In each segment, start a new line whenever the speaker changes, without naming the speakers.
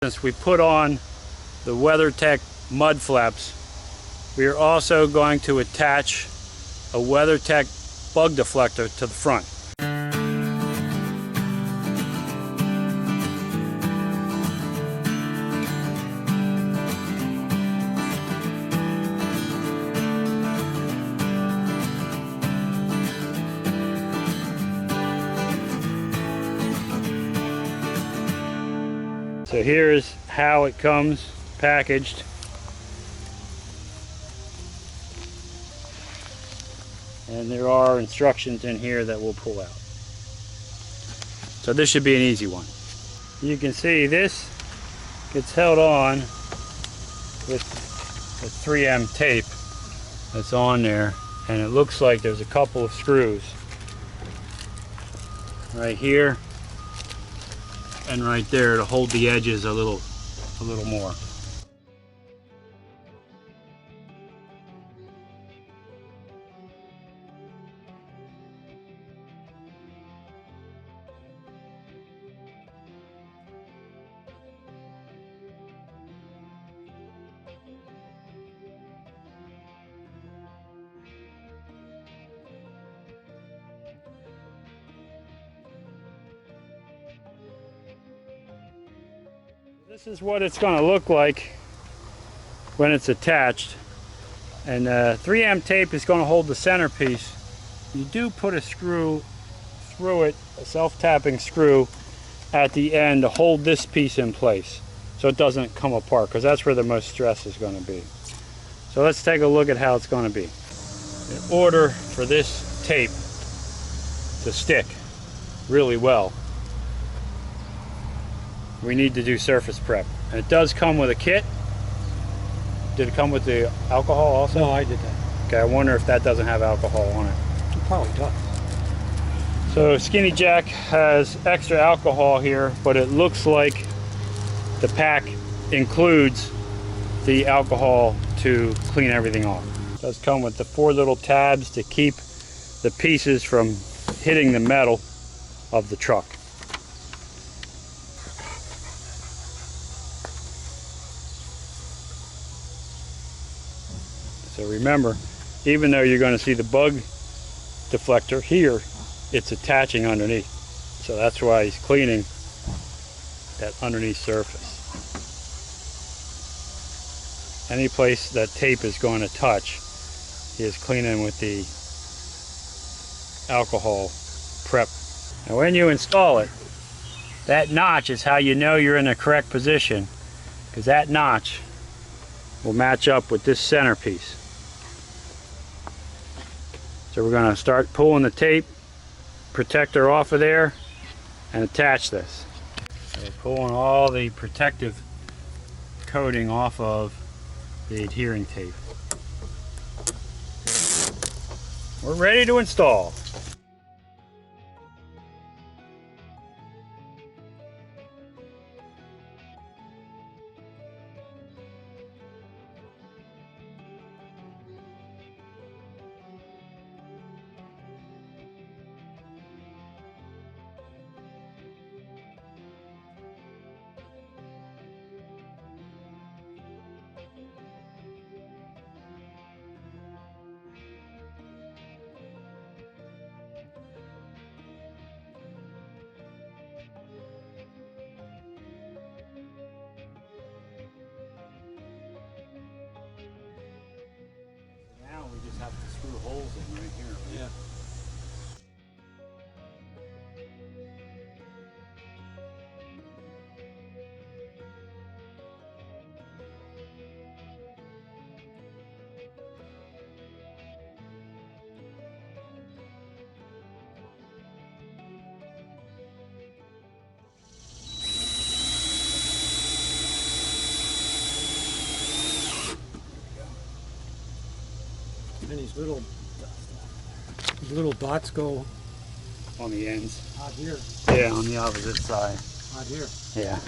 Since we put on the WeatherTech mud flaps, we are also going to attach a WeatherTech bug deflector to the front. So here's how it comes packaged. And there are instructions in here that we'll pull out. So this should be an easy one. You can see this gets held on with the 3M tape that's on there, and it looks like there's a couple of screws right here and right there to hold the edges a little more. This is what it's going to look like when it's attached, and 3M tape is going to hold the centerpiece. You do put a screw through it, a self-tapping screw at the end to hold this piece in place so it doesn't come apart, because that's where the most stress is going to be. So let's take a look at how it's going to be. In order for this tape to stick really well, we need to do surface prep. And it does come with a kit. Did it come with the alcohol also?
No, I did that.
Okay, I wonder if that doesn't have alcohol on it.
It probably does.
So Skinny Jack has extra alcohol here, but it looks like the pack includes the alcohol to clean everything off. It does come with the 4 little tabs to keep the pieces from hitting the metal of the truck. So remember, even though you're going to see the bug deflector here, it's attaching underneath. So that's why he's cleaning that underneath surface. Any place that tape is going to touch, he is cleaning with the alcohol prep. And when you install it, that notch is how you know you're in the correct position, because that notch will match up with this centerpiece. So we're going to start pulling the tape protector off of there and attach this. So we're pulling all the protective coating off of the adhering tape. We're ready to install. Now we just have to screw holes in right here.
Yeah. And these little dots go
On the ends.
out here,
Yeah, on the opposite side.
out here.
Yeah.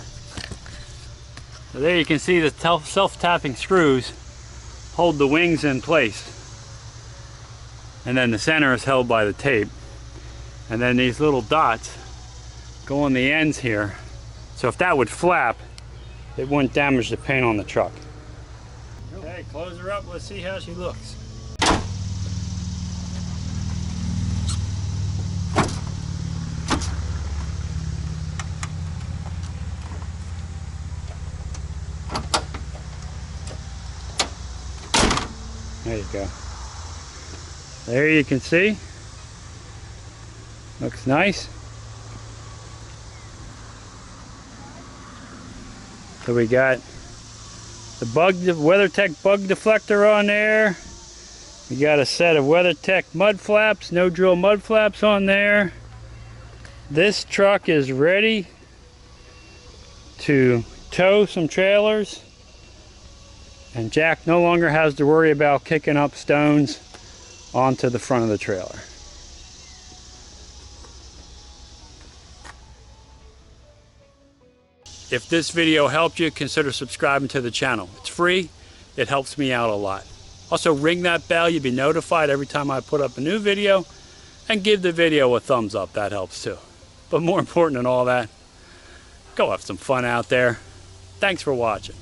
So there you can see the self-tapping screws hold the wings in place. And then the center is held by the tape. And then these little dots go on the ends here. So if that would flap, it wouldn't damage the paint on the truck. Okay, close her up. Let's see how she looks. There you go. There you can see. Looks nice. So we got the WeatherTech bug deflector on there. We got a set of WeatherTech mud flaps, no drill mud flaps on there. This truck is ready to tow some trailers, and Jack no longer has to worry about kicking up stones onto the front of the trailer. If this video helped you, consider subscribing to the channel. It's free. It helps me out a lot. Also, ring that bell. You'll be notified every time I put up a new video. And give the video a thumbs up. That helps too. But more important than all that, go have some fun out there. Thanks for watching.